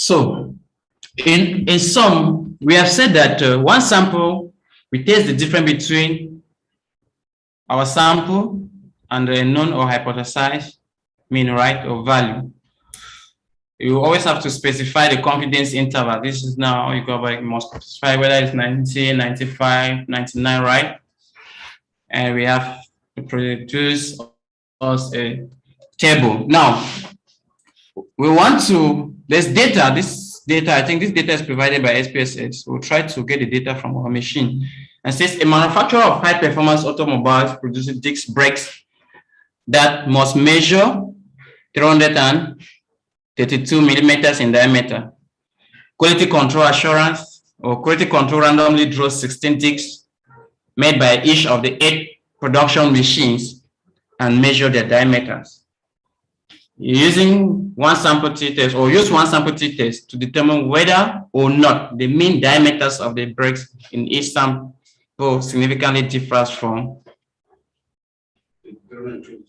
So in sum, we have said that one sample, we test the difference between our sample and the known or hypothesized mean, right, or value. You always have to specify the confidence interval. This is now you must specify whether it's 90, 95, 99, right? And we have to produce us a table. Now, we want to, there's data, this data, I think this data is provided by Spss. We'll try to get the data from our machine. And says a manufacturer of high performance automobiles produces disc brakes that must measure 332 millimeters in diameter. Quality control assurance or quality control randomly draws 16 discs made by each of the 8 production machines and measure their diameters. Using one sample t-test or use one sample t-test to determine whether or not the mean diameters of the brakes in each sample significantly differs from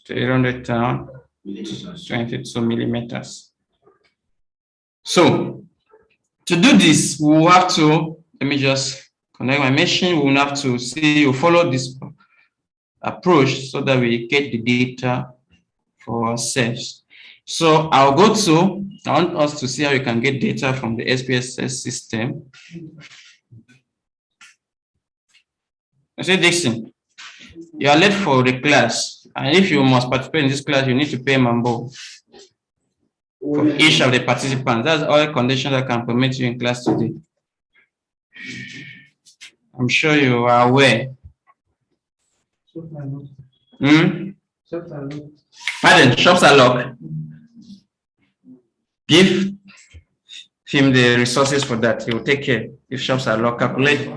322 millimeters. So to do this, we will have to, let me just connect my machine. We will have to see you follow this approach so that we get the data for ourselves. So I'll go to, I want us to see how we can get data from the Spss system. I say, Dixon, you are late for the class, and if you must participate in this class, you need to pay Mambo for each of the participants. That's all the conditions that can permit you in class today. I'm sure you are aware. Pardon, shops are locked. Give him the resources for that. He will take care. If shops are locked, calculate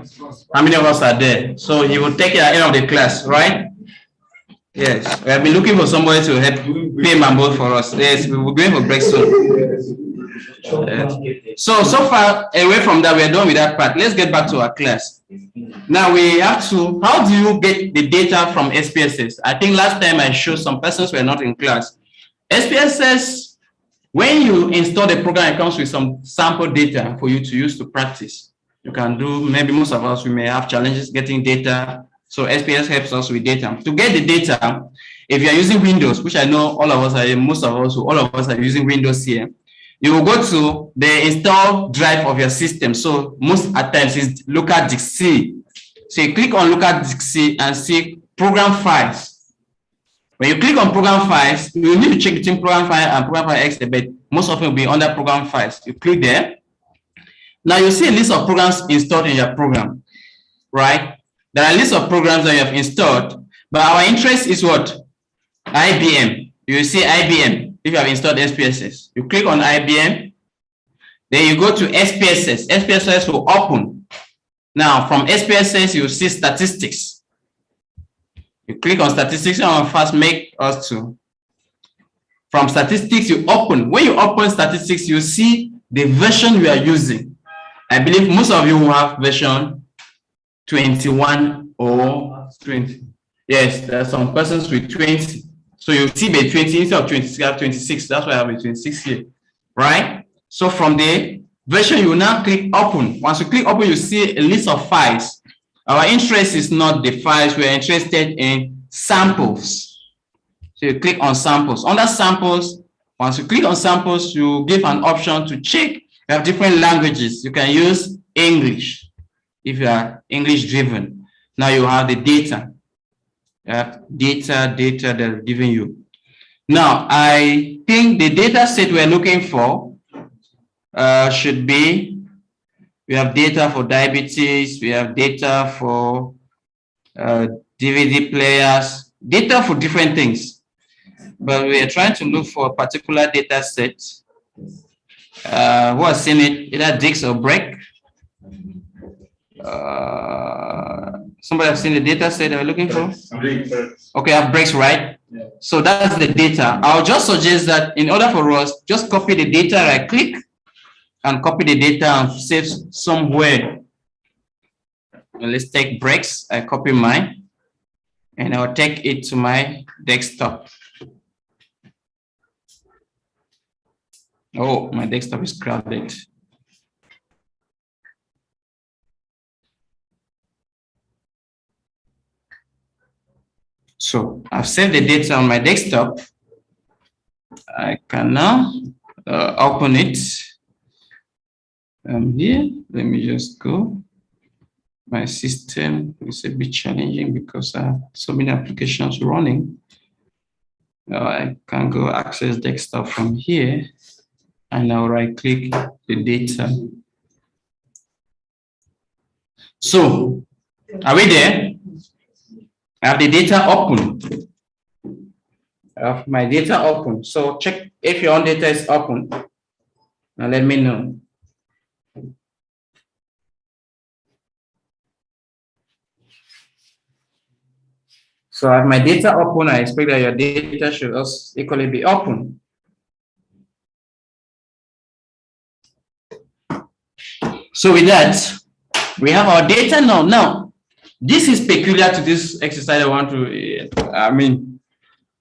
how many of us are there. So he will take care at the end of the class, right? Yes. We have been looking for somebody to help pay Mambo for us. Yes, we will go for break soon. So far away from that, we are done with that part. Let's get back to our class. Now we have to, how do you get the data from Spss? I think last time I showed some persons were not in class. Spss, when you install the program, it comes with some sample data for you to use to practice. You can do, maybe most of us, we may have challenges getting data. So Spss helps us with data. To get the data, if you are using Windows, which I know all of us are, most of us, all of us are using Windows here, you will go to the install drive of your system. So most at times is local disk C. So you click on local disk C and see program files. When you click on program files, you need to check between program file and program file X, but most often will be under program files. You click there. Now you see a list of programs installed in your program, right? There are a list of programs that you have installed, but our interest is what? IBM. You see IBM if you have installed Spss. You click on IBM, then you go to Spss. Spss will open. Now from Spss, you see statistics. You click on statistics and first make us to. From statistics, you open. When you open statistics, you see the version you are using. I believe most of you will have version 21 or 20. Yes, there are some persons with 20. So you see the 20 instead of 26, you have 26. That's why I have a 26 here, right? So from the version, you will now click open. Once you click open, you see a list of files. Our interest is not the files. We are interested in samples. So you click on samples. Under samples, once you click on samples, you give an option to check. You have different languages. You can use English if you are English driven. Now you have the data. Data they're giving you. Now, I think the data set we're looking for should be, we have data for diabetes, we have data for DVD players, data for different things. But we are trying to look for a particular data set. Who has seen it? Either disc or break. Somebody have seen the data set that we're looking for? Okay, I have breaks, right? Yeah. So that's the data. I'll just suggest that in order for us, just copy the data, right click and copy the data and save somewhere. And let's take breaks. I copy mine and I'll take it to my desktop. Oh, my desktop is crowded. So I've saved the data on my desktop. I can now open it. Here, let me just go. My system is a bit challenging because I have so many applications running. I can go access desktop from here, and I'll right-click the data. So, are we there? I have the data open. I have my data open. So check if your own data is open, and let me know. So I have my data open. I expect that your data should also equally be open. So with that, we have our data now. Now, this is peculiar to this exercise. I want to,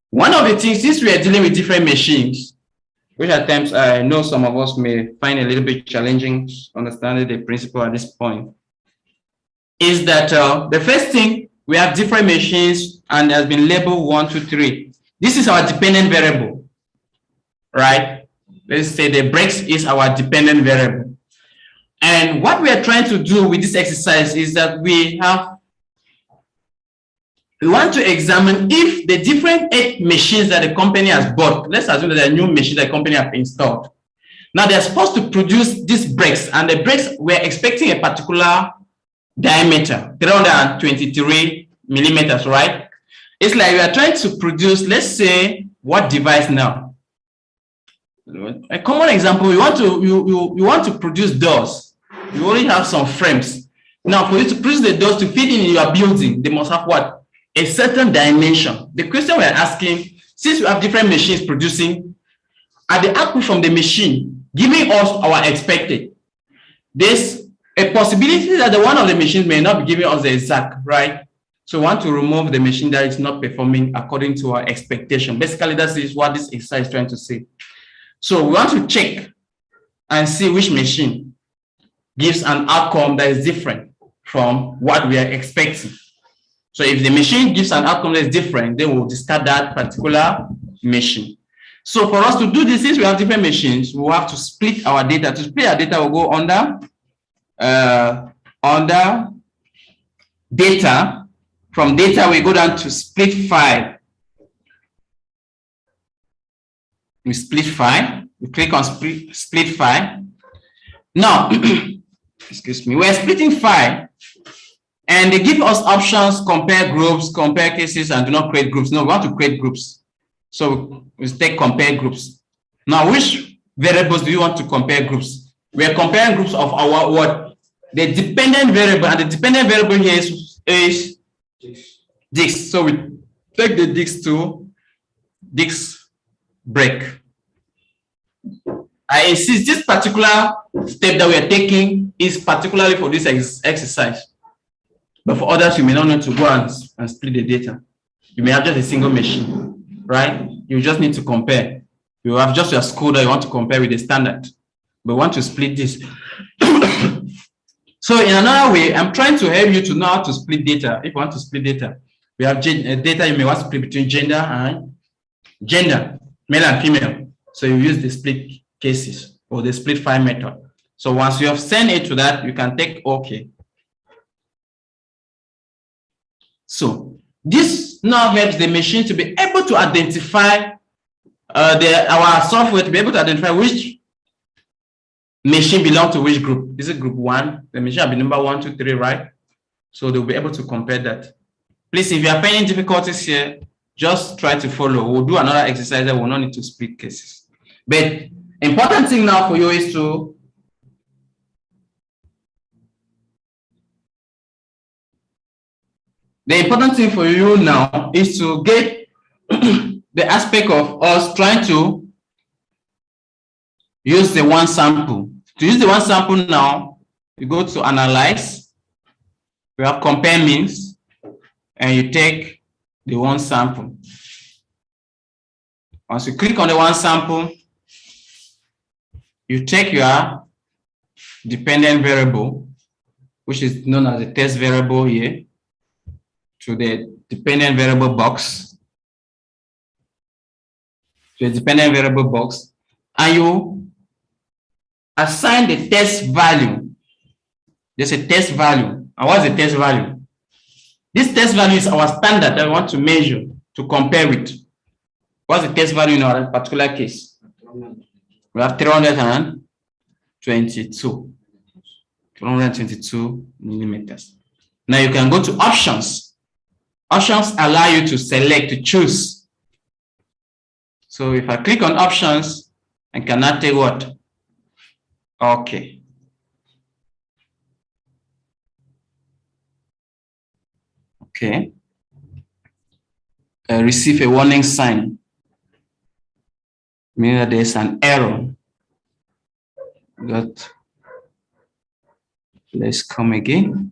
one of the things, since we are dealing with different machines, which at times I know some of us may find a little bit challenging understanding the principle at this point, is that the first thing, we have different machines and has been labeled 1, 2, 3. This is our dependent variable, right? Let's say the breaks is our dependent variable. And what we are trying to do with this exercise is that we want to examine if the different 8 machines that the company has bought, let's assume that there are new machines that the company have installed. Now they're supposed to produce these brakes, and the brakes, we're expecting a particular diameter, 323 millimeters, right? It's like we are trying to produce, let's say, what device now? A common example, you want to produce doors. You only have some frames. Now, for you to produce the doors to fit in your building, they must have what? A certain dimension. The question we're asking, since we have different machines producing, are the output from the machine giving us our expected? There's a possibility that the one of the machines may not be giving us the exact, right? So we want to remove the machine that is not performing according to our expectation. Basically, that is what this exercise is trying to say. So we want to check and see which machine gives an outcome that is different from what we are expecting. So if the machine gives an outcome that is different, then we'll discard that particular machine. So for us to do this, since we have different machines, we'll have to split our data. To split our data, we'll go under data. From data, we go down to split file. We split file. We click on split file. Now, excuse me, we're splitting file, and they give us options: compare groups, compare cases, and do not create groups. No, we want to create groups. So we take compare groups. Now, which variables do you want to compare groups? We are comparing groups of our what? The dependent variable, and the dependent variable here is disk. So we take the disk to disk break. I insist this particular step that we are taking is particularly for this exercise. But for others, you may not need to go and split the data. You may have just a single machine, right? You just need to compare. You have just your school that you want to compare with the standard. But we want to split this. So in another way, I'm trying to help you to know how to split data. If you want to split data, we have data you may want to split between gender and gender, male and female. So you use the split cases or the split file method. So once you have sent it to that, you can take OK. So this now helps the machine to be able to identify our software to be able to identify which machine belongs to which group. Is it group 1? The machine will be number 1, 2, 3, right? So they'll be able to compare that. Please, if you are finding difficulties here, just try to follow. We'll do another exercise that will not need to split cases. But important thing now for you is to the important thing for you now is to get the aspect of us trying to use the one sample. To use the one sample now, you go to analyze, you have compare means, and you take the one sample. Once you click on the one sample, you take your dependent variable, which is known as a test variable here, to the dependent variable box, and you assign the test value. There's a test value. And what's the test value? This test value is our standard that we want to measure to compare with. What's the test value in our particular case? We have 322 millimeters. Now you can go to options. Options allow you to select, to choose. So if I click on options, I cannot take what? Okay. Okay. I receive a warning sign, meaning that there's an error. But let's come again.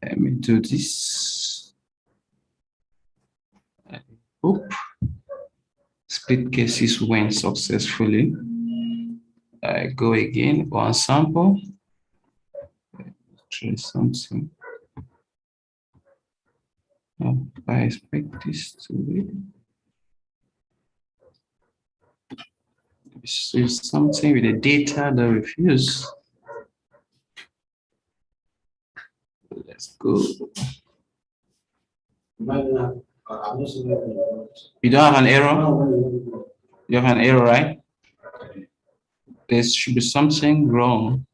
Let me do this. Oop. Split cases went successfully. I go again, one sample. Try something. Oh, I expect this to be. This is something with the data that refuse. Let's go. You don't have an error? You have an error, right? There should be something wrong.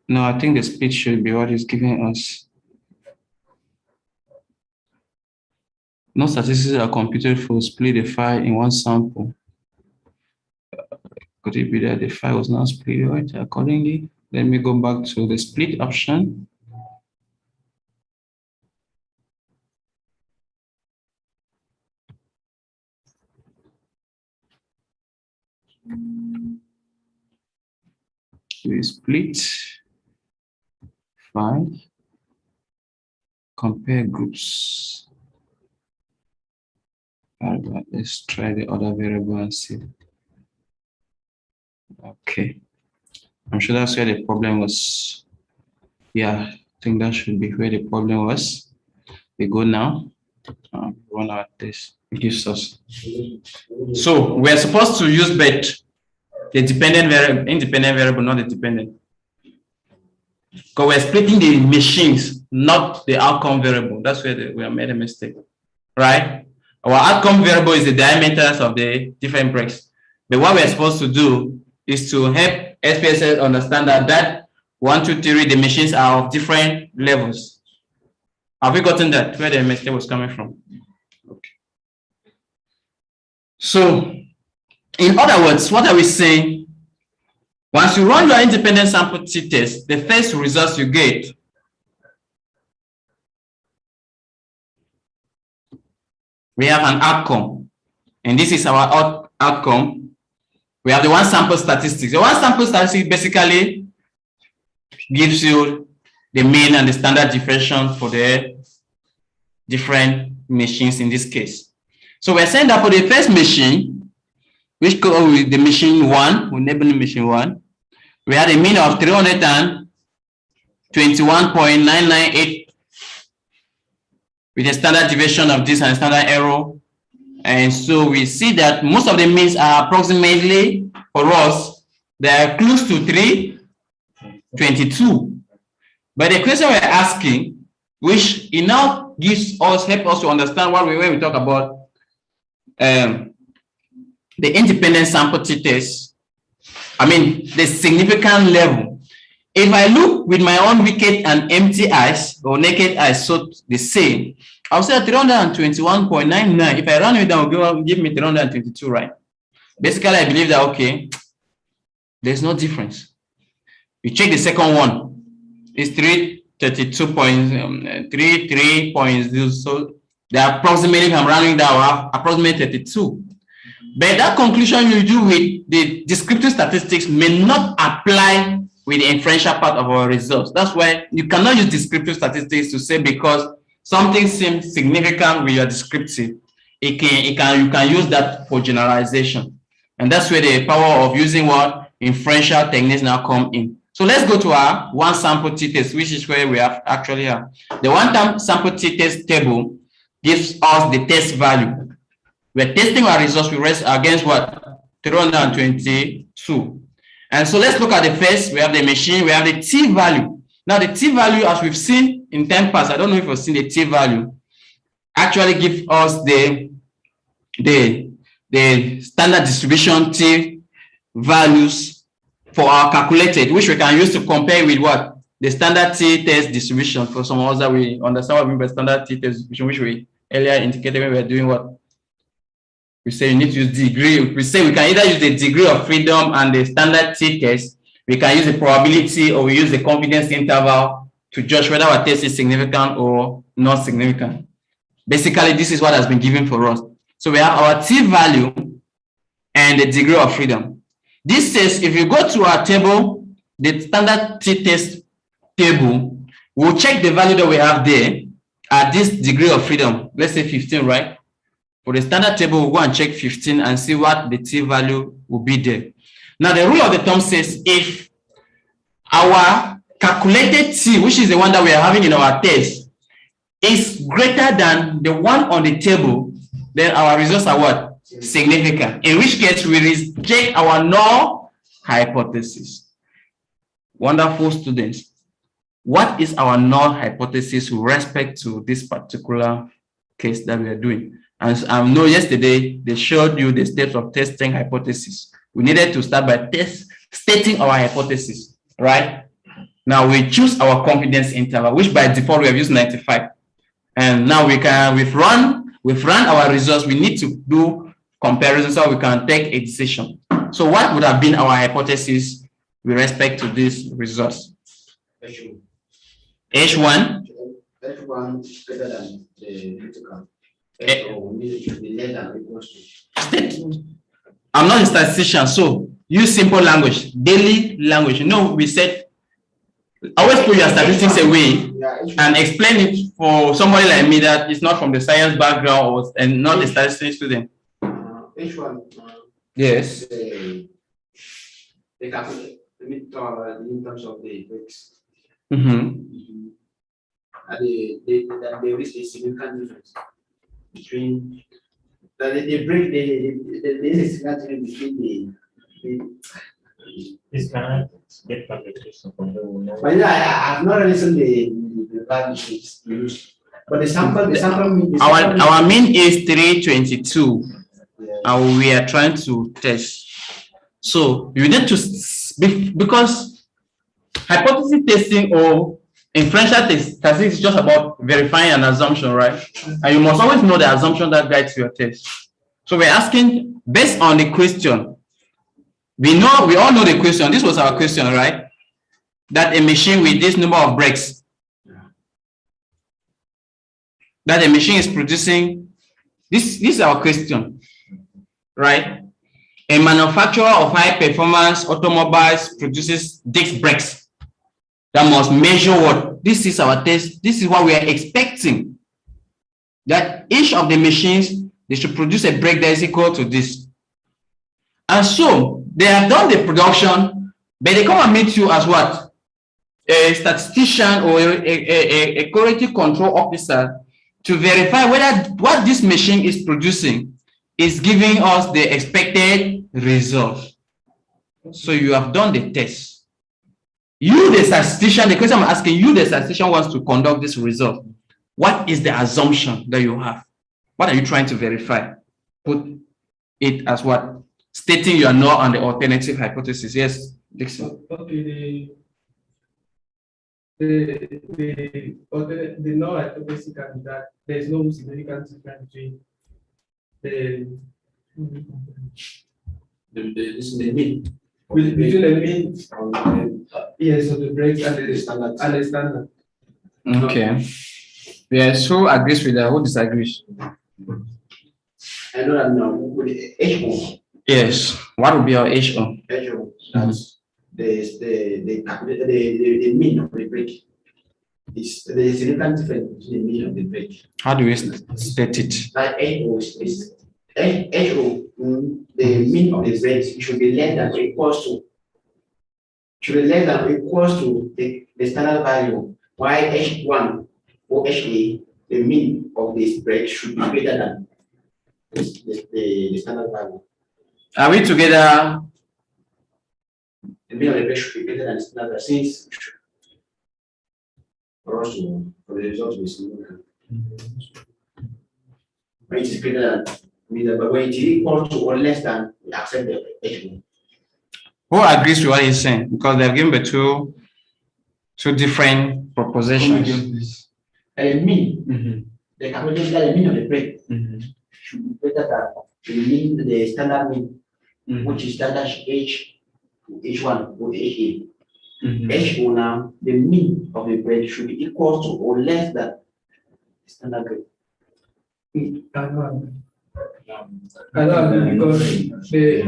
No, I think the split should be what is giving us. No statistics are computed for split a file in one sample. Could it be that the file was not split right accordingly? Let me go back to the split option. We split file, compare groups. All right, let's try the other variable and see. Okay, I'm sure that's where the problem was. Yeah, I think that should be where the problem was. We go now. Run out this. It gives us. So we're supposed to use bet the dependent variable, independent variable, not the dependent. Because we're splitting the machines, not the outcome variable. That's where we have made a mistake, right? Our outcome variable is the diameters of the different breaks. But what we're supposed to do is to help SPSS understand that 1, 2, 3, the machines are of different levels. Have we gotten that? Where the mistake was coming from? Okay. So, in other words, what are we saying? Once you run your independent sample t-test, the first results you get we have an outcome, and this is our outcome. We have the one sample statistics. The one sample statistics basically gives you the mean and the standard deviation for the different machines in this case. So we're saying that for the first machine, which go with the machine 1, enabling machine 1, we had a mean of 321.998 with a standard deviation of this and standard error. And so we see that most of the means are approximately, for us, they are close to 322. But the question we're asking, which it now gives us, help us to understand what when we talk about the independent sample t-test, I mean, the significant level. If I look with my own wicked and empty eyes or naked eyes, so the same, I'll say 321.99. If I run it down, it'll give me 322, right? Basically, I believe that, okay, there's no difference. You check the second one, it's 332.33.0. So they're approximately, if I'm running down, approximately 32. But that conclusion you do with the descriptive statistics may not apply with the inferential part of our results. That's why you cannot use descriptive statistics to say because something seems significant with your descriptive, you can use that for generalization. And that's where the power of using what inferential techniques now come in. So let's go to our one sample t-test, which is where we have actually have. The one time sample t-test table gives us the test value. We're testing our results we rest against what? 322. And so let's look at the first. We have the machine, we have the t-value. Now the t-value, as we've seen in 10 parts, I don't know if you've seen the t-value, actually give us the standard distribution t values for our calculated, which we can use to compare with what? The standard t-test distribution. For some of us that we understand what we mean by standard t-test distribution, which we earlier indicated when we were doing what? We say you need to use degree. We say we can either use the degree of freedom and the standard t-test. We can use the probability, or we use the confidence interval to judge whether our test is significant or not significant. Basically, this is what has been given for us. So we have our t-value and the degree of freedom. This says if you go to our table, the standard t-test table, we'll check the value that we have there at this degree of freedom. Let's say 15, right? For the standard table, we'll go and check 15 and see what the t-value will be there. Now, the rule of the thumb says if our calculated t, which is the one that we are having in our test, is greater than the one on the table, then our results are what? Significant. In which case, we reject our null hypothesis. Wonderful students. What is our null hypothesis with respect to this particular case that we are doing? And I know yesterday they showed you the steps of testing hypothesis. We needed to start by stating our hypothesis, right? Now we choose our confidence interval, which by default we have used 95. And now we've run our results. We need to do comparison so we can take a decision. So what would have been our hypothesis with respect to these results? H1. H1 better than the critical. I'm not a statistician, so use simple language, daily language. You know, we said always put your statistics away and explain it for somebody like me that is not from the science background and not a statistics student. H1. Yes. They calculate in terms of the breaks. Mm-hmm. And they reach a significant difference between they break the significant between This can get publication from the one. But yeah, I have not really seen the values used. But the sample our mean is 322. Yeah. And we are trying to test. So you need to, because hypothesis testing or inferential statistics is just about verifying an assumption, right? And you must always know the assumption that guides your test. So we're asking based on the question. We all know the question. This was our question, right? That a machine with this number of breaks, that a machine is producing. This is our question, right? A manufacturer of high performance automobiles produces disc brakes that must measure what? This is our test. This is what we are expecting. That each of the machines, they should produce a brake that is equal to this. And so they have done the production, but they come and meet you as what? A statistician or a quality control officer to verify whether what this machine is producing is giving us the expected result. So you have done the test. You, the statistician, the question I'm asking you, the statistician wants to conduct this result. What is the assumption that you have? What are you trying to verify? Put it as what? Stating your null and the alternative hypothesis. Yes, Dixon. Okay, the null hypothesis can be that there is no significant difference between the mean. Between the mean, yes, of the breaks and the standard. Okay. Yes, who agrees with that? Who disagrees? I know that now. With H1. Yes. What would be our H1? H1. That's the mean of the break. there is a significant difference between the mean of the break. How do we state it? Like HO is HO, the mean of the break should be less than or equals to the standard value, while H1 or HA, the mean of this break should be greater than the standard value. Are we together? The mean of the break should be greater than the standard value, since for us to, for the result to be significant. When it is greater than, but when it is equal to or less than, we accept the H1. Who agrees with what he's saying? Because they've given me two different propositions. Mean, the calculation that the mean of the break should be greater than the standard mean, which is standard H1 or HA. H1 now, the mean of the break should be equal to or less than the standard break. I don't agree because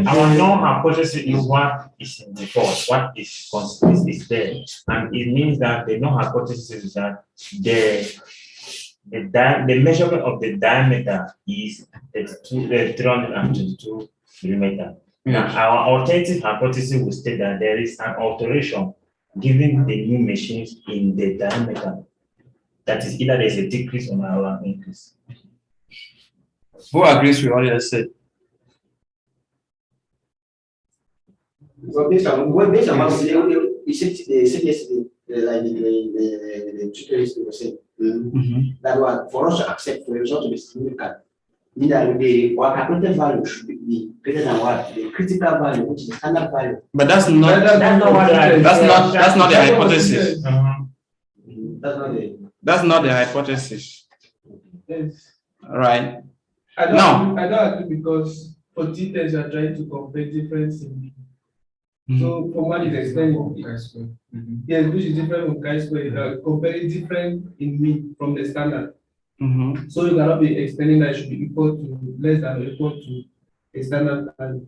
Our null hypothesis is what is in default, what is there, and it means that the null hypothesis is that the measurement of the diameter is 322 millimeter. Now, our alternative hypothesis will state that there is an alteration given the new machines in the diameter. That is, either there's a decrease or an increase. Who agrees with what you said? So based on what you said yesterday, like the tutorials were saying, that was for us to accept for the result to be significant. Neither the calculated value should be greater than what the critical value, which is the standard value. But that's not the hypothesis. That's not the hypothesis. yes. Right. I don't agree because for t-test you are trying to compare difference in mean. So for one is explaining yes, which is different from chi-square, comparing different in mean from the standard. So you cannot be explaining that it should be equal to less than or equal to a standard value.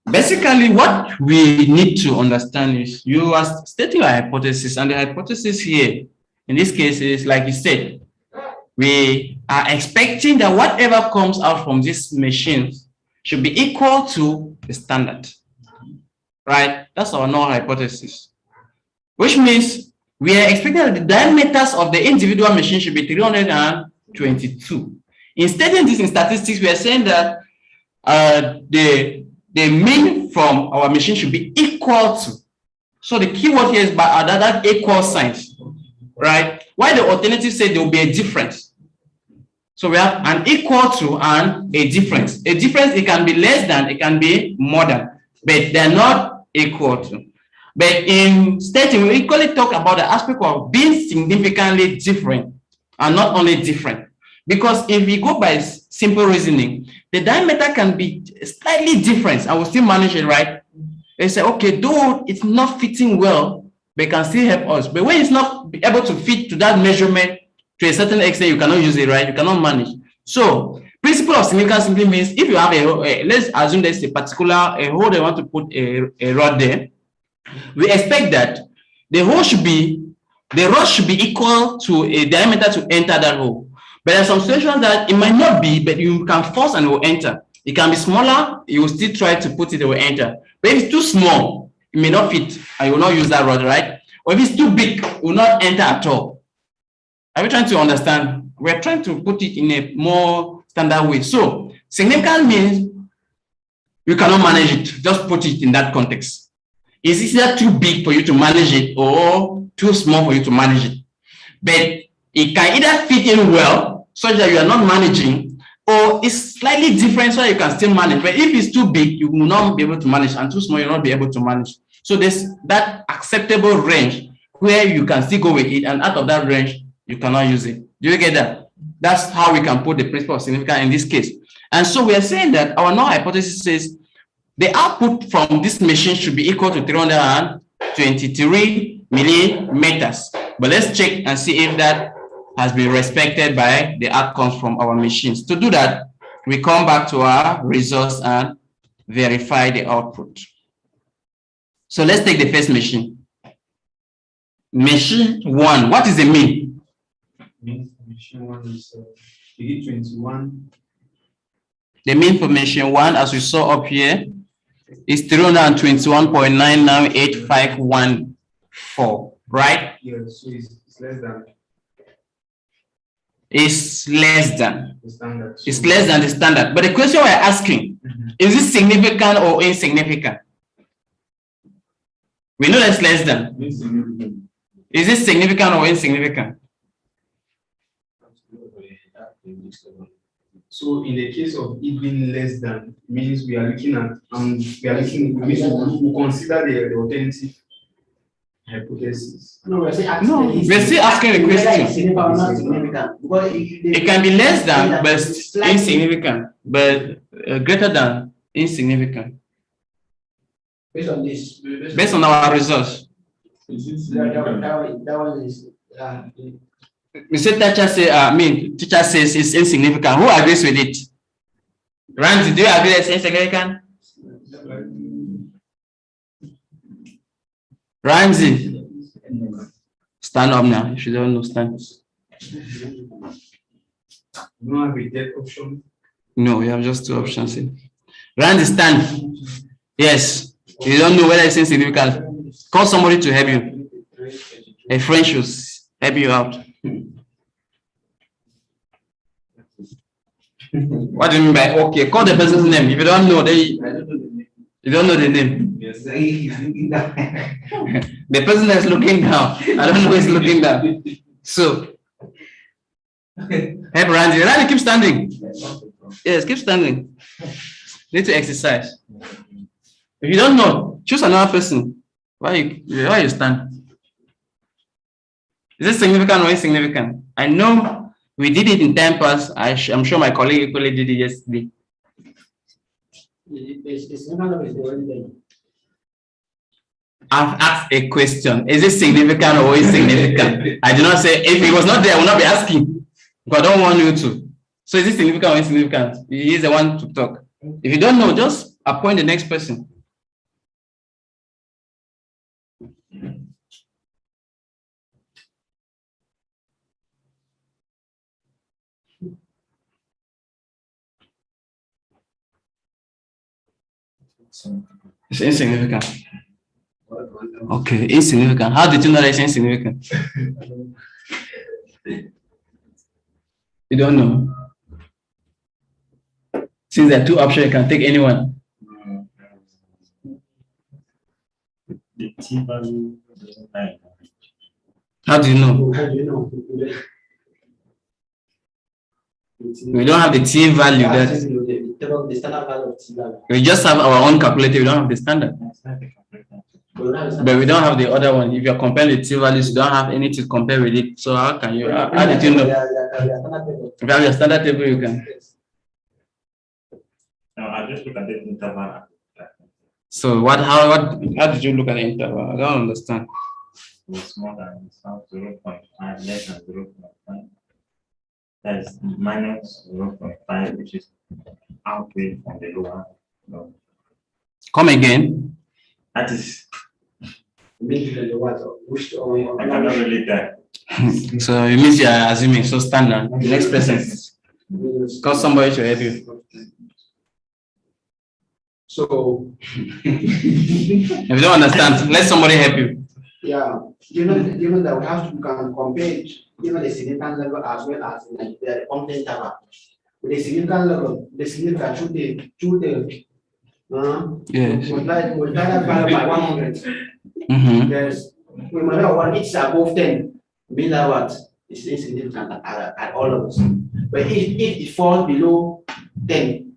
Basically, what we need to understand is you are stating a hypothesis, and the hypothesis here, in this case, is like you said, we are expecting that whatever comes out from these machines should be equal to the standard, right? That's our null hypothesis, which means we are expecting that the diameters of the individual machine should be 322. In stating this in statistics, we are saying that the mean from our machine should be equal to. So the keyword here is by that equal signs, right? While the alternative said there will be a difference. So we have an equal to and a difference. A difference, it can be less than, it can be more than, but they're not equal to. But in stating, we equally talk about the aspect of being significantly different and not only different. Because if we go by simple reasoning, the diameter can be slightly different and we'll still manage it, right? They say, okay, though it's not fitting well, they can still help us. But when it's not able to fit to that measurement, to a certain extent, you cannot use it, right? You cannot manage. So, principle of significance simply means if you have let's assume there's a particular hole they want to put a rod there, we expect that the rod should be equal to a diameter to enter that hole. But there are some situations that it might not be, but you can force and it will enter. It can be smaller, you will still try to put it, it will enter. But if it's too small, it may not fit and you will not use that rod, right? Or if it's too big, it will not enter at all. Are we trying to understand? We're trying to put it in a more standard way. So significant means you cannot manage it. Just put it in that context. Is it either too big for you to manage it or too small for you to manage it? But it can either fit in well, such that you are not managing, or it's slightly different so you can still manage. But if it's too big, you will not be able to manage, and too small, you'll not be able to manage. So there's that acceptable range where you can still go with it, and out of that range, you cannot use it. Do you get that? That's how we can put the principle of significance in this case. And so we are saying that our null hypothesis says the output from this machine should be equal to 323 millimeters. But let's check and see if that has been respected by the outcomes from our machines. To do that, we come back to our results and verify the output. So let's take the first machine. Machine 1, what is the mean? Mean for machine 1 is you get 21. The mean for machine 1, as we saw up here, is 321.99851.4, right? Yeah, so it's less than It's less than. the standard. It's less than the standard. But the question we're asking, is it significant or insignificant? We know that's less than. Insignificant. Is it significant or insignificant? So in the case of it being less than, means we are looking at we consider the alternative hypothesis. No, we're still No, we're still asking the question. Significant or not significant. Because It can be less than, but insignificant, but greater than insignificant. Based on this. Based on our results. That one is. Mr. Teacher say, teacher says it's insignificant. Who agrees with it? Randy, do you agree it's insignificant? Randy, stand up now. If you don't know, stand. You don't have a third option. No, you have just two options here. Randy, stand. Yes. You don't know whether it's insignificant. Call somebody to help you. A friend should help you out. What do you mean by okay? Call the person's name. If you don't know, you don't know the name. Yes. The person that's looking down. I don't know who's looking down. So help Randy. Randy, keep standing. Yes, keep standing. Need to exercise. If you don't know, choose another person. Why you stand? Is it significant or insignificant? I know we did it in time past. I'm sure my colleague equally did it yesterday. I've asked a question. Is it significant or insignificant? I do not say if it was not there, I will not be asking. But I don't want you to. So is it significant or insignificant? He is the one to talk. If you don't know, just appoint the next person. It's insignificant. Okay, insignificant. How did you know that it's insignificant? You don't know. Since there are two options, you can take anyone. The T value doesn't lie. How do you know? How do you know? We don't have the T value that The standard value of T value. we just have our own calculator. We don't have the standard. But we don't have the other one. If you're comparing the T values, you don't have anything to compare with it. So how can you? How did you know? If you have your standard table, you can. No, I just look at the interval. So how did you look at the interval? I don't understand. It's more than 0.5, less than 0.5. That's minus 0.5, which is outweighed from the lower. No. Come again. That is, What? I cannot relate that. So it means you are assuming so standard. The next person. Call somebody to help you. So If you don't understand, let somebody help you. yeah, given that we can compare the significant level as well as like the content interval. With the significant level, the significant should Yes. multiply that value by 100. Yes, we might know one it's above 10, mean that what is insignificant at all of us. But if it falls below 10,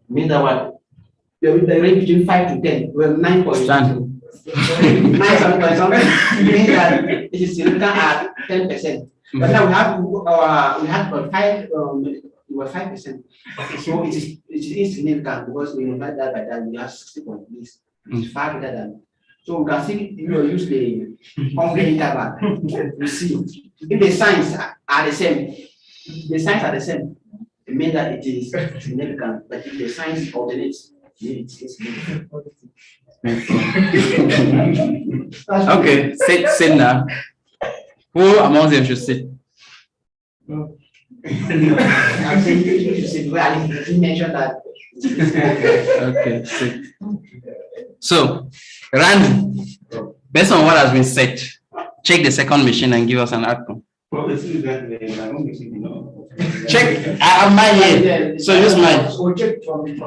mean that what the range between 5 to 10, well 9.2. 9 means that it is significant at 10%. But now we have about 5%. So it is insignificant because we divide that by that we have 60.6. It's far greater than. So we can see if you use the concrete interval. We see if the signs are the same. It means that it is significant. But if the signs alternate, it's insignificant. Okay, sit now. Who among them should sit? I'm saying you should say, well, you mentioned that. Okay, sit. So, Randy, based on what has been said, check the second machine and give us an outcome. Check. I have mine here, so use mine. So check from this.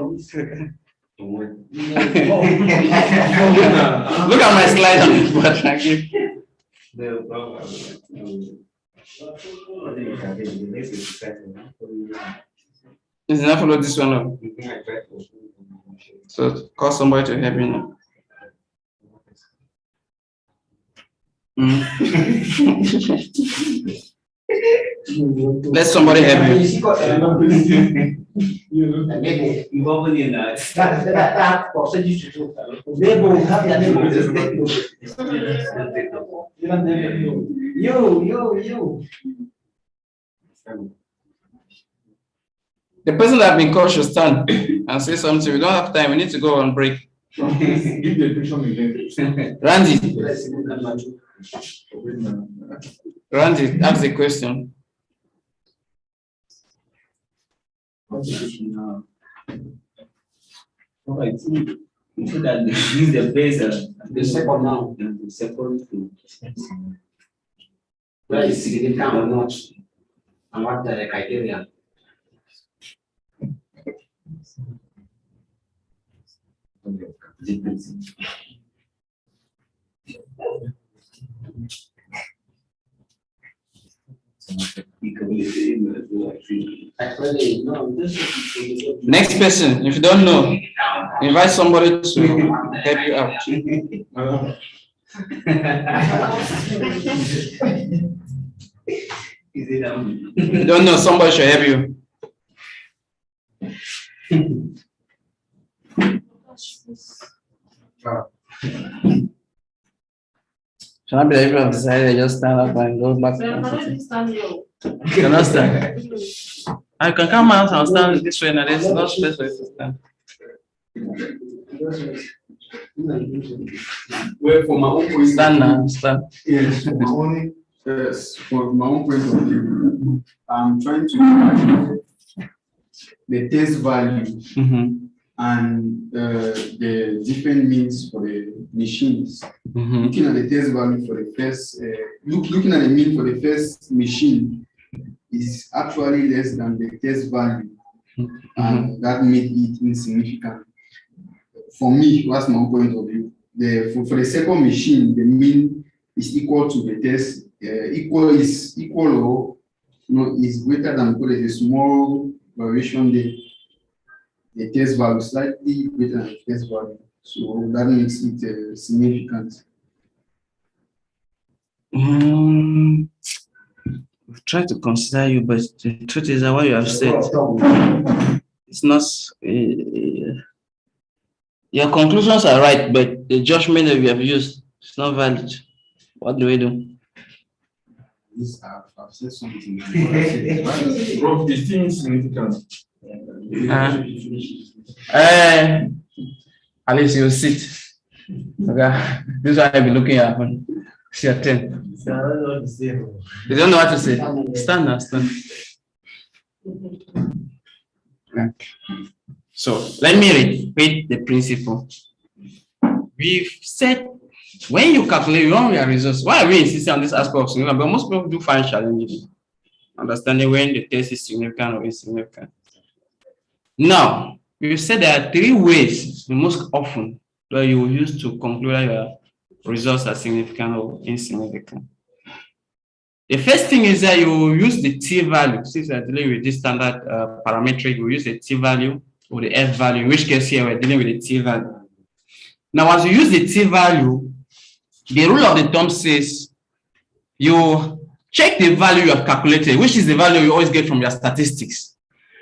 Look at my slide on this board. Thank you. Is not follow this one up. So call somebody to help you now. Let somebody help you. That percentage to do. They will have their name. You. The person that have been called should stand and say something. We don't have time. We need to go on break. Randy. Randy, ask the question. Alright, so that this is the base, The second now. the second thing. Whether it's significant or not, and what the criteria. Actually, no, this is. Next person, if you don't know, invite somebody to help you out. Is it If you don't know, somebody should help you. Should I be the people have decided they just stand up and go back? You cannot stand. I can come out and stand this way, and there's no space for you to stand. Well, from my own point Stand now, stand. yes, from my own point of view, I'm trying to the test value and the different means for the machines. Looking at the test value for the first, looking at the mean for the first machine is actually less than the test value, and that made it insignificant. For me, that's my point of view. For the second machine, the mean is equal to the test. Equal or is greater than, because there's a small variation there. The test value slightly greater than the test value, so that makes it significant. We've tried to consider you, but the truth is that what you have said, it's not. Your conclusions are right, but the judgment that we have used is not valid. What do we do? I've said something. Bro, the thing is significant. At least you sit. Okay, this is what I'll be looking at. It's your turn. You don't know what to say. Stand now, stand. Okay. So let me repeat the principle. We've said when you calculate your results, why are we insisting on this aspect of significance? But most people do find challenges understanding when the test is significant or insignificant. Now, we said there are three ways most often that you will use to conclude that your results are significant or insignificant. The first thing is that you will use the t-value. Since we're dealing with this standard parametric, we use the t-value or the f-value, in which case here we're dealing with the t-value. Now, as you use the t-value, the rule of the thumb says you check the value you have calculated, which is the value you always get from your statistics.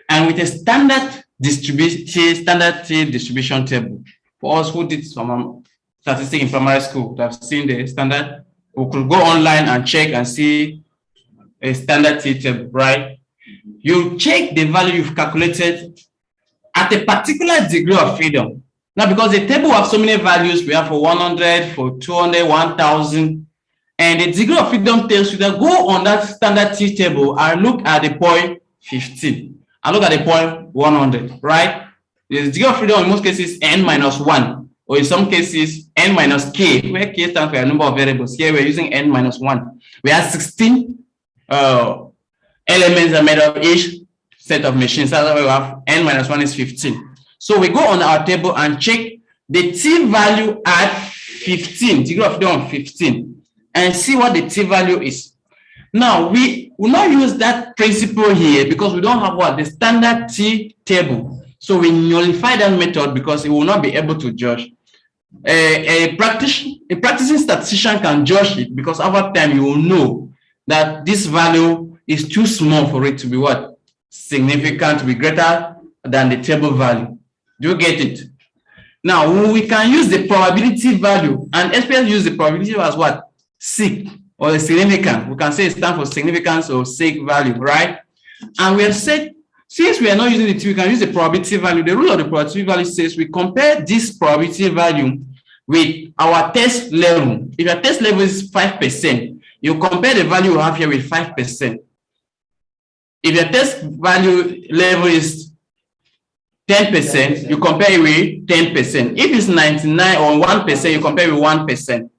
And with a standard distribution table, for us who did some statistics in primary school, to have seen the standard, we could go online and check and see a standard table, right? You check the value you've calculated at a particular degree of freedom. Now, because the table has so many values, we have for 100, for 200, 1000, And the degree of freedom tells you that go on that standard T table and look at the point 15 and look at the point 100, right? The degree of freedom in most cases n minus 1, or in some cases n minus k, where k stands for a number of variables. Here we're using n minus 1. We have 16 elements are made of each set of machines. That's why we have n minus 1 is 15. So we go on our table and check the T value at 15, degree of freedom 15, and see what the T value is. Now, we will not use that principle here because we don't have what? The standard T table. So we nullify that method because it will not be able to judge. A practicing statistician can judge it because over time you will know that this value is too small for it to be what? Significant, to be greater than the table value. Do you get it? Now, we can use the probability value, and SPSS use the probability as what? Sig, or the significant. We can say it stands for significance or sig value, right? And we have said, since we are not using the T, we can use the probability value. The rule of the probability value says we compare this probability value with our test level. If your test level is 5%, you compare the value you have here with 5%. If your test value level is 10%, you compare it with 10%. If it's 99 or 1%, you compare it with 1%.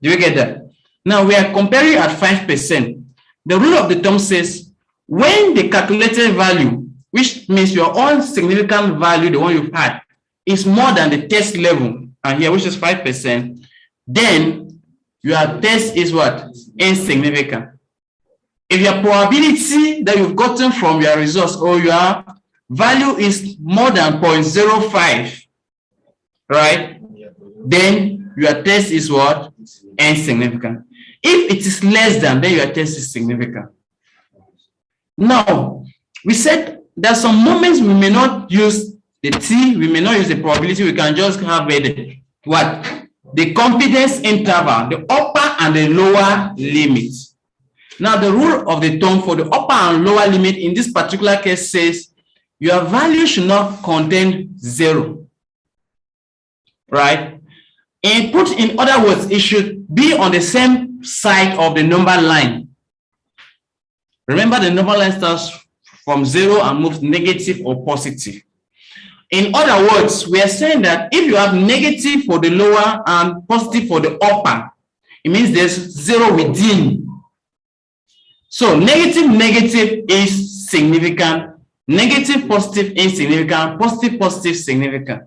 Do you get that? Now we are comparing at 5%. The rule of the thumb says when the calculated value, which means your own significant value, the one you've had, is more than the test level, and here which is 5%, then your test is what? Insignificant. If your probability that you've gotten from your results or your value is more than 0.05, right? Then your test is what? Insignificant. If it is less than, then your test is significant. Now, we said there are some moments we may not use the T, we may not use the probability, we can just have what? The confidence interval, the upper and the lower limit. Now, the rule of the thumb for the upper and lower limit in this particular case says your value should not contain 0, right? And put in other words, it should be on the same side of the number line. Remember, the number line starts from 0 and moves negative or positive. In other words, we are saying that if you have negative for the lower and positive for the upper, it means there's 0 within. So negative is significant, negative positive insignificant, positive significant.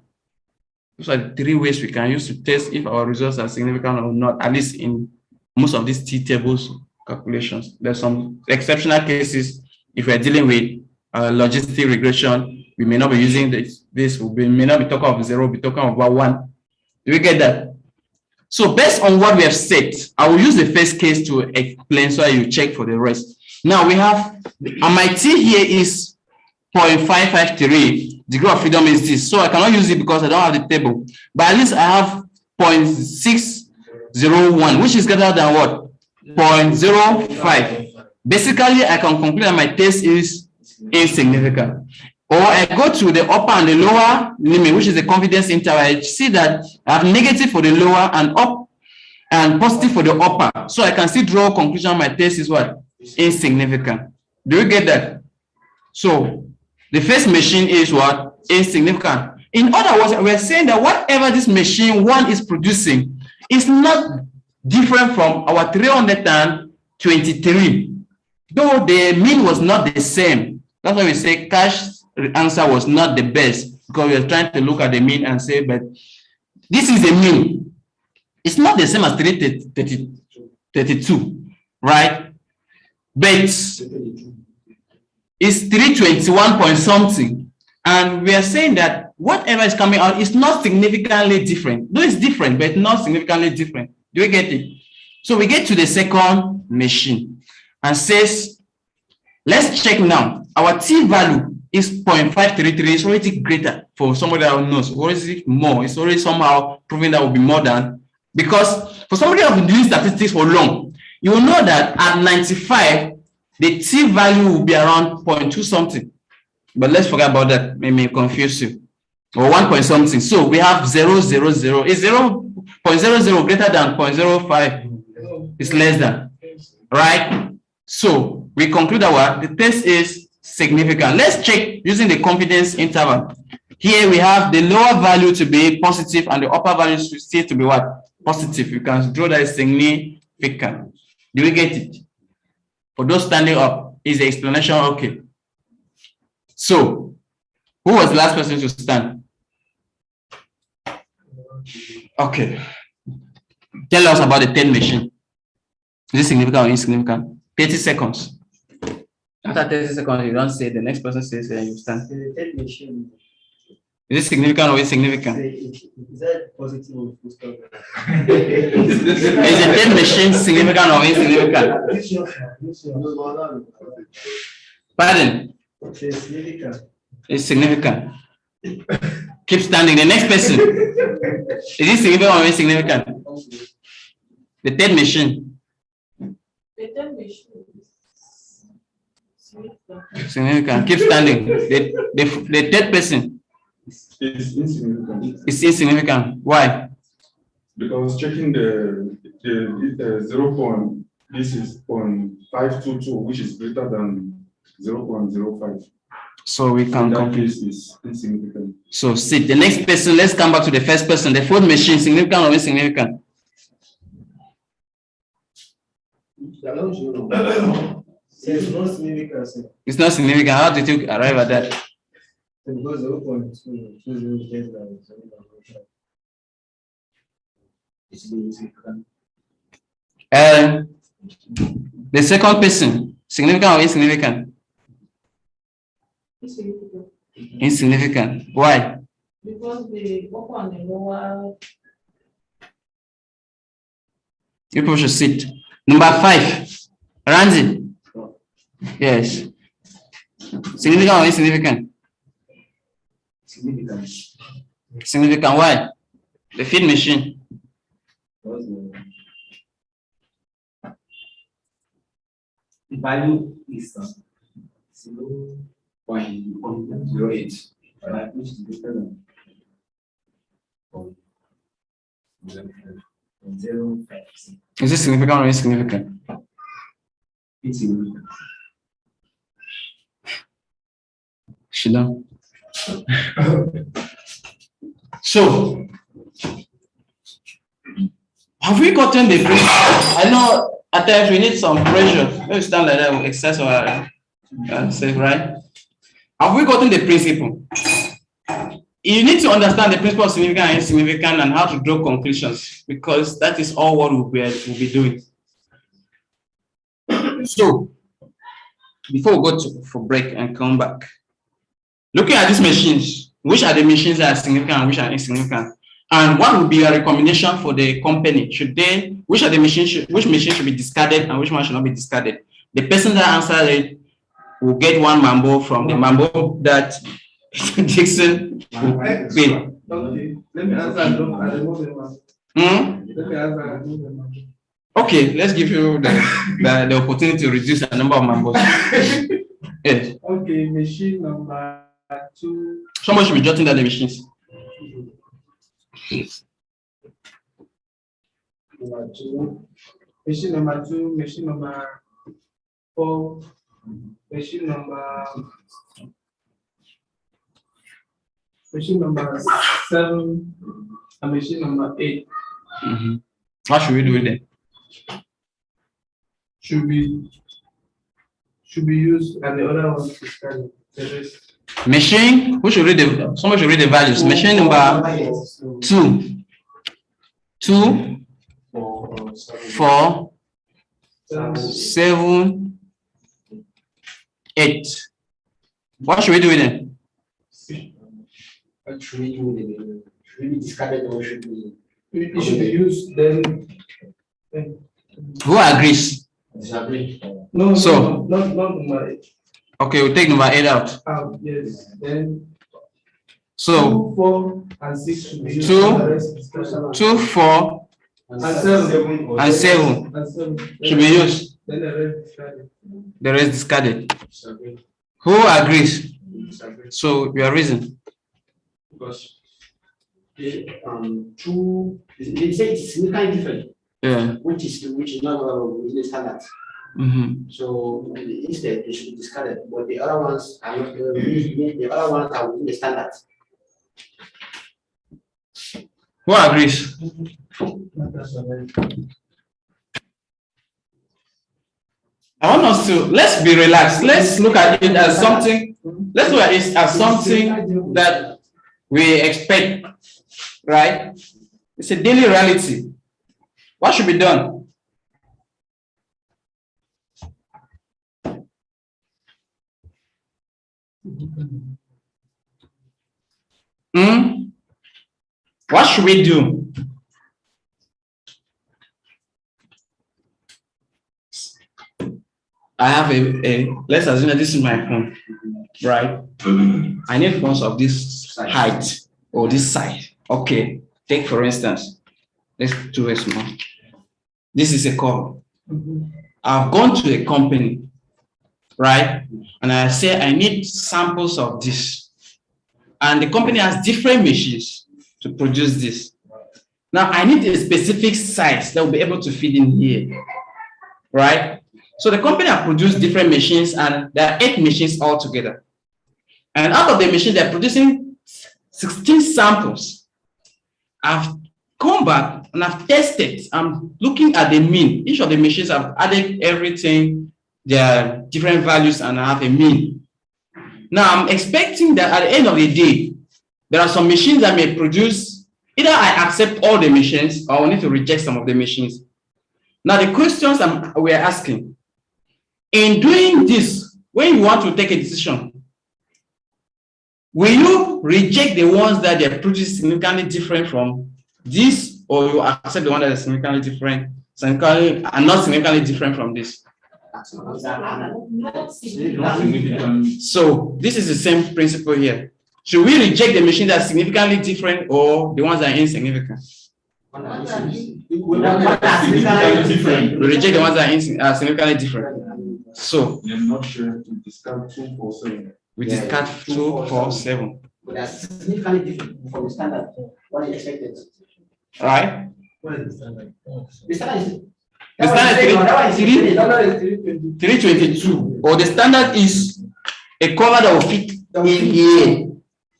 Those are the 3 ways we can use to test if our results are significant or not, at least in most of these T tables calculations. There's some exceptional cases. If we're dealing with logistic regression, we may not be using this. We may not be talking of 0, we'll be talking about 1. Do we get that? So based on what we have said, I will use the first case to explain so you check for the rest. Now we have, and my T here is 0.553. Degree of freedom is this. So I cannot use it because I don't have the table. But at least I have 0.601, which is greater than what? 0.05. Basically, I can conclude that my test is insignificant. Or I go to the upper and the lower limit, which is the confidence interval. I see that I have negative for the lower and up and positive for the upper. So I can still draw a conclusion my test is what? Insignificant. Do you get that? So the first machine is what? Insignificant. In other words, we're saying that whatever this machine 1 is producing is not different from our 323. Though the mean was not the same. That's why we say cash answer was not the best, because we are trying to look at the mean and say, but this is the mean. It's not the same as 332, right? But it's 321 point something. And we are saying that whatever is coming out is not significantly different. Though it's different, but not significantly different. Do you get it? So we get to the second machine and says, let's check now. Our T value is 0.533. It's already greater for somebody that knows. Or is it more? It's already somehow proving that will be more than. Because for somebody that has been doing statistics for long, you will know that at 95, the T value will be around 0.2 something. But let's forget about that. It may confuse you. Or 1 point something. So we have 0, 0, 0. Is 0.00 greater than 0.05? It's less than, right? So we conclude that the test is significant. Let's check using the confidence interval. Here we have the lower value to be positive and the upper value still to be what? Positive. You can draw that as significant. Do we get it? For those standing up, is the explanation okay? So, who was the last person to stand? Okay. Tell us about the third machine. Is it significant or insignificant? 30 seconds. After 30 seconds, you don't say, the next person says, and you stand. The third machine. Is it significant or insignificant? Is that positive or full stop? Is the third machine significant or insignificant? Pardon? It's significant. It's significant. Keep standing. The next person. Is it significant or insignificant? The third machine. The third machine is significant. Significant. Keep standing. The third person. It's insignificant. It's insignificant. Why? Because checking the 0. This is 0.522, which is greater than 0.05. So we can That conclude. case is insignificant. So sit. The next person, let's come back to the first person. The fourth machine, significant or insignificant? It's not significant. It's not significant. How did you arrive at that? Because 0.2 It's significant. The second person, significant or insignificant? Insignificant. Insignificant. Why? Because the upper and the lower. You people should sit. Number 5. Randy. Yes. Significant or insignificant? Significant. Significant. Why? The feed machine. Because the value is 0.08, which is greater than 0.05. Is it significant or insignificant? Insignificant. Shida. So, have we gotten the brief? I know at times we need some pressure. When we stand like that, we excess our self, right? Have we gotten the principle? You need to understand the principle of significant and insignificant and how to draw conclusions, because that is all what we'll be doing. So, before we go for break and come back, looking at these machines, which are the machines that are significant and which are insignificant? And what would be your recommendation for the company? Which machine should be discarded and which one should not be discarded? The person that answered it will get 1 mambo from the mambo that Dixon will pay. Okay, let me answer and remove them. Let me answer and remove them. Okay, let's give you the opportunity to reduce the number of mambos. Yes. Okay, machine number 2. Someone should be jotting down the machines. Number 2. Machine number 2, machine number 4, machine number 7, and machine number 8. What should we do with them? Should be used, and the other one is kind of Machine, someone should read the values. Machine number 2, 4, 7, 8. What should we do with them? What should we do with it? Should we discard it or should we? it should be used then. Who agrees? Disagree. No, So- not number 8. Okay, we'll take number 8 out. Yes, then So 2, 4, and 6 should be used. 2, and the rest discarded. 2, 4, And 7. and 7 And 7. should be used. Then the rest discarded. The rest discarded. Disagree. Who agrees? Disagree. So your reason. Because they say it's significantly different. Yeah. which is not within the standard. So instead they should be discarded, but the other ones are not. The other ones are within the standard. Who agrees? I want us to let's be relaxed. Let's look at it as something. Let's look at it as something that we expect, right? It's a daily reality. What should be done? What should we do? I have let's assume that this is my phone, right? I need phones of this height or this size. Okay, take for instance, let's do a small. This is a call. I've gone to a company, right? And I say I need samples of this. And the company has different machines to produce this. Now I need a specific size that will be able to fit in here, right? So the company has produced different machines, and there are 8 machines altogether. And out of the machines, they're producing 16 samples. I've come back and I've tested. I'm looking at the mean. Each of the machines, I've added everything, their different values, and I have a mean. Now I'm expecting that at the end of the day, there are some machines that may produce, either I accept all the machines or I need to reject some of the machines. Now the questions we're asking, in doing this, when you want to take a decision, will you reject the ones that they're producing significantly different from this, or you accept the one that is significantly different, significantly and not significantly different from this? So this is the same principle here. Should we reject the machine that's significantly different or the ones that are insignificant? We reject the ones that are significantly different. So I'm not sure to discard 2, 4, 7. We discard 2, 4, 7. But that's significantly different from the standard, what is expected. Right? What is the standard? The standard is The standard is 322, or the standard is a cover that will fit in here.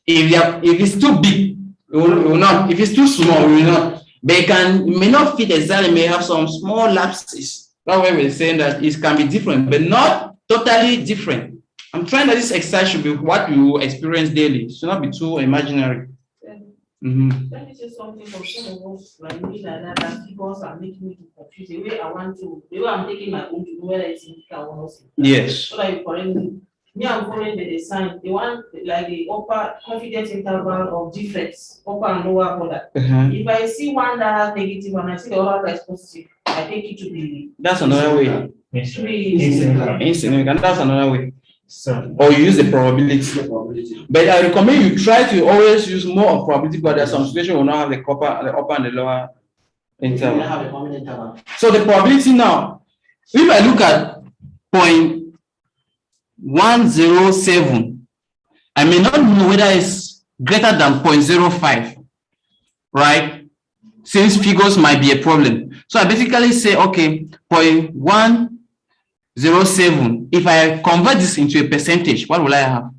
If it's too big, it will not. If it's too small, we will not. But it may not fit exactly, may have some small lapses. That's why we're saying that it can be different, but not totally different. I'm trying that this exercise should be what you experience daily. It should not be too imaginary. Let me say something for some of us, like me, that figures are making me confused. The way I'm taking my own to know whether it's in or not. Yes. So like you correct me, I'm following the design. The one like the upper confidence interval of difference, upper and lower border. If I see one that has negative and I see the other that is positive, I take it to be. That's another way. Insignificant. That's another way. So, or you use the probability. But I recommend you try to always use more of probability, but there's some situation will not have the upper and the lower interval. So the probability now, if I look at 0.107, I may not know whether it's greater than 0.05, right? Since figures might be a problem. So I basically say, okay, 0.107. If I convert this into a percentage, what will I have?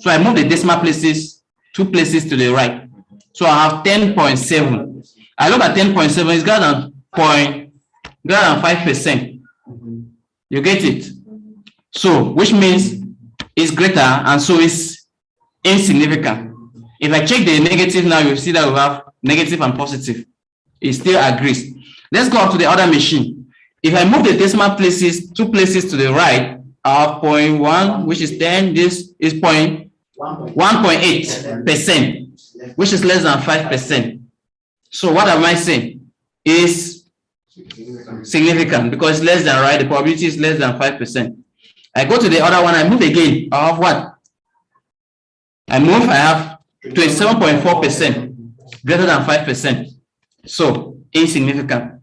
So I move the decimal places 2 places to the right. So I have 10.7. I look at 10.7 is greater than 5%. You get it? So which means it's greater and so it's insignificant. If I check the negative now, you see that we have negative and positive. It still agrees. Let's go up to the other machine. If I move the decimal places 2 places to the right, I have 0.1, which is 10. This is 1.8%, which is less than 5%. So what am I saying? Is significant because it's less than, right? The probability is less than 5%. I go to the other one, I move again. I have what? I have 27.4%, greater than 5%. So insignificant,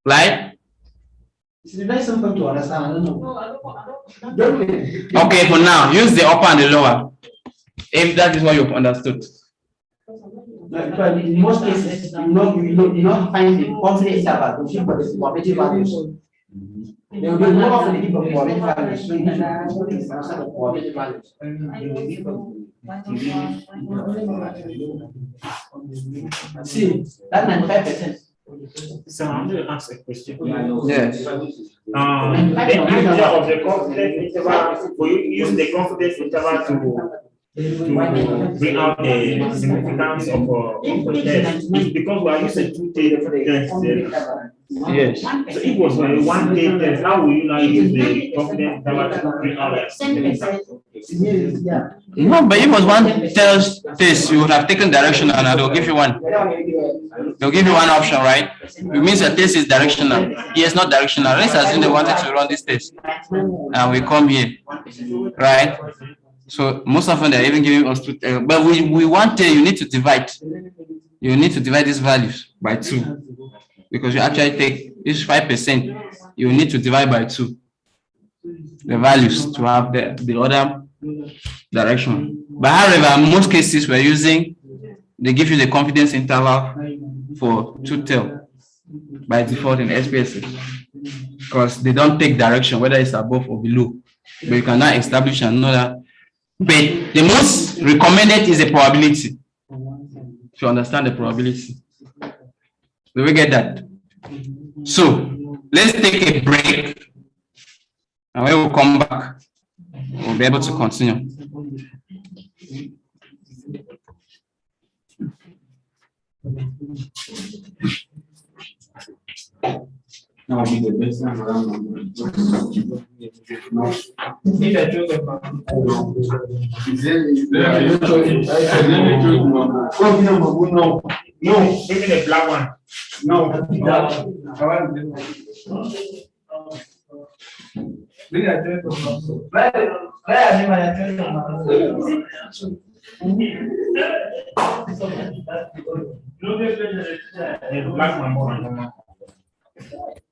right? It's very simple to understand. I don't know. No, I don't. Okay, for now, use the upper and the lower. If that is what you've understood. But in most cases, you not find the confidence interval to give for the probability values. They will be more often looking for probability values. So you need to understand the probability values. See, that's 95%. So I'm going to ask a question. Yes. The idea of the confidence interval, will you use the confidence interval to bring out the significance of the test? It's because we are using 2 tests. Yes. So if it was a 1 test, how will you now use the confidence interval to bring out the significance? No, but if it was 1 test, you would have taken directional and they'll give you one. They'll give you one option, right? It means the test is directional. Yes, not directional. Let's assume they wanted to run this test. And we come here, right? So most often they're even giving us 2, but we want you need to divide. You need to divide these values by 2. Because you actually take this 5%, you need to divide by 2 the values to have the other direction. But however, in most cases we're using, they give you the confidence interval for 2 tail by default in SPSS because they don't take direction whether it's above or below. But you can now establish and know that. But the most recommended is the probability. If you understand the probability. Do we get that? So let's take a break and when we come back, we'll be able to continue. Now be the best time around. No, even a black one. No. Black one.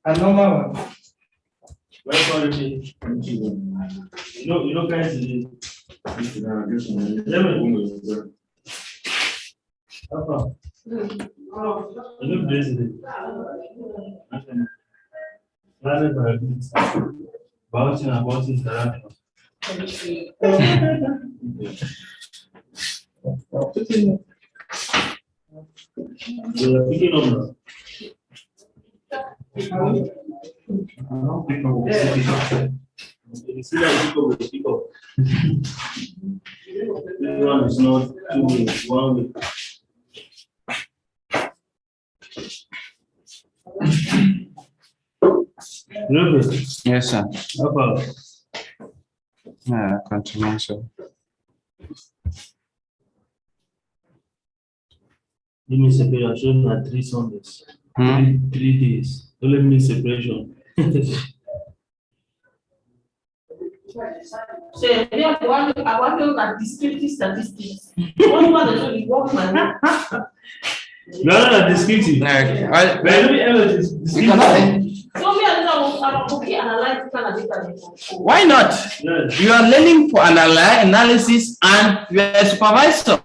A normal one. You know, guys. One is not 2 weeks, 1 week. Yes, sir. About Continue, sir. Give me separation at 3 Sundays. 3 days. Don't let me separation. So I want to look at descriptive statistics. One one is only work man. No, descriptive. Well, Let me evidence. we cannot. So me and I'm okay analytical and data. Why not? Yes. You are learning for analysis and you are a supervisor.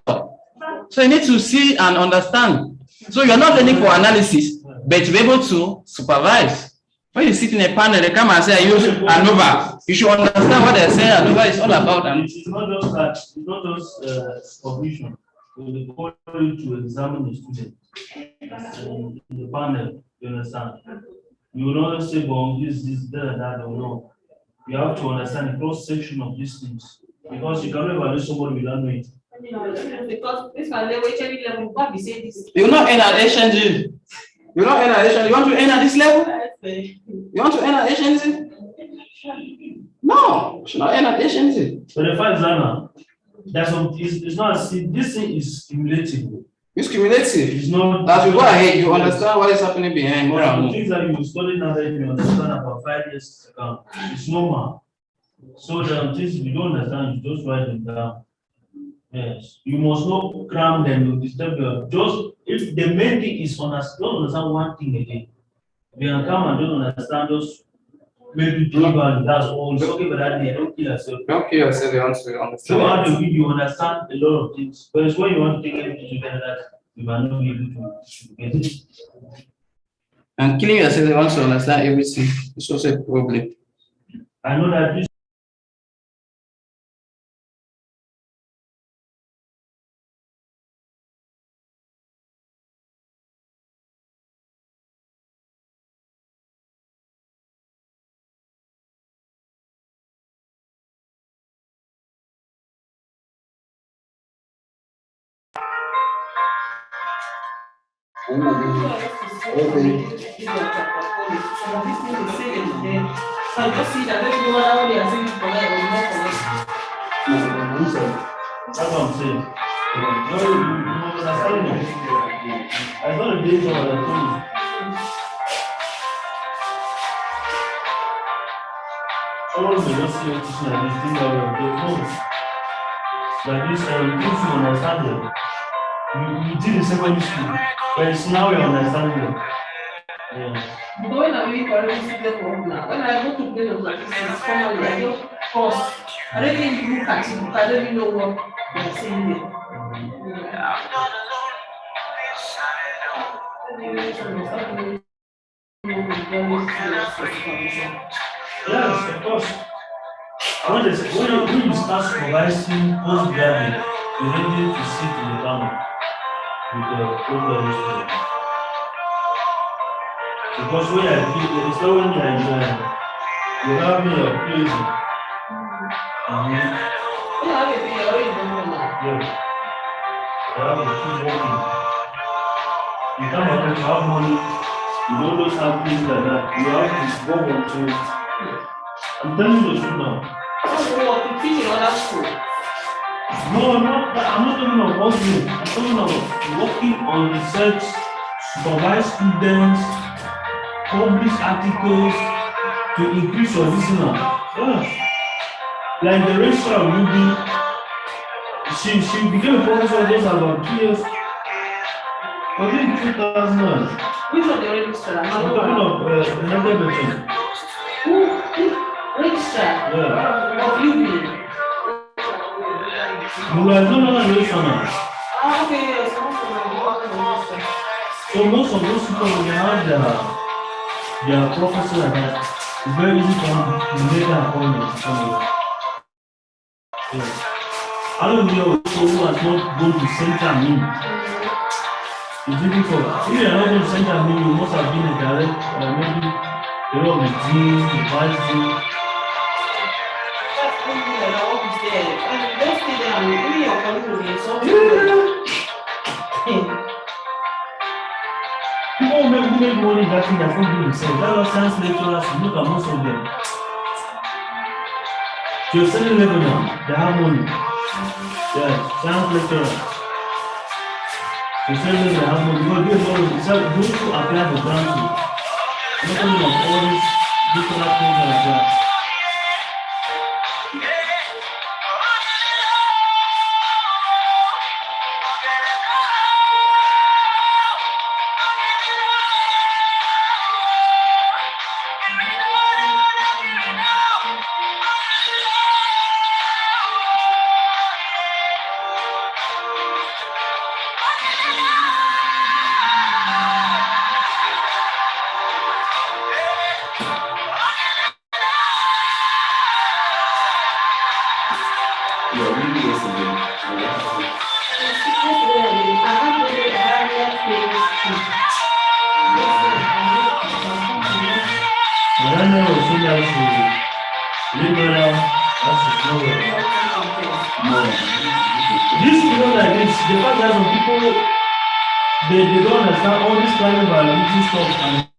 So you need to see and understand. So you're not learning for analysis, but to be able to supervise. When you sit in a panel, they come and say, I use ANOVA. You should understand what they're saying. ANOVA is all about. It's not just that, it's not just supervision. We call you to examine the student. In the panel, you understand? You will not say, well, this, that, or no. You have to understand the cross section of these things. Because you cannot evaluate somebody without knowing it. Because this my level, level, what we say this. You're not in an HNG. You're not in an HNG. You want to end at this level? You want to end at HNG? No, you should not end at HNG. But the fact is that there's some, it's not, this thing is cumulative. It's cumulative. It's not. As you go ahead, you understand what is happening behind more and more. Things that you study now that you understand about 5 years ago, it's normal. So the things you don't understand, you just write them down. Yes, you must not cram them, you disturb your, just, if the main thing is don't understand one thing again. If you can come and don't understand those, maybe 3 values, that's all. It's okay, but that day, don't kill yourself. Don't kill yourself, you want to understand. So how do you understand a lot of things? But it's when you want to take everything together that you might not be able to get it. And killing yourself once you understand everything is also a problem. I know that this I just see that every one they are saying correct or not correct. that's what I'm saying. No, you understand me. I got a big one that I told you. Someone may just see you teaching like this thing that we don't know. Like this, if you understand it, you did in secondary school, but it's now you understand it. Yeah. Because when I really already sit there for now, when I go to play the practice, formally, I don't pause. I don't even look at it because I don't even know what they are saying there. Yes, of course. When you start supervising postgraduate, you need to sit in the camera with the postgraduate student. Because when it's not when you are enjoying, you have me your place. Yeah, I already don't know now. Yeah. You have to keep working. You can't have to have money. You don't just have things like that. You have to go on to. I'm telling you the truth now. Oh, to teach in other school. No, I'm not talking about working. I'm talking about working on research, supervise students, publish articles to increase your listener. Yeah. Like the registrar will be, she became a professor just about 2 years. Was it in 2000? Which of the registrar? I'm talking of another person. Who? Registrar? Yeah. Of you? You were no registrar. Ah, okay, yes. So most of those people, when they have their professor like that, it's very easy for them to make an appointment. Yes. I don't know people who has not gone to center mean. It's difficult. If you are not going to center mean, you must have been a direct, maybe a lot of the dean, the vice dean. That's only that I want to stay. And just stay there and maybe your colleague will be something. People who make money that thing that don't do themselves. That's what science lecturers look at most of them. To a certain level now, they have money. Yeah, science lecturers. To a certain level, they have money. Because those who apply for grants, not only of all these different things like that. This people like this, the fact that some people they don't understand all this kind of stuff and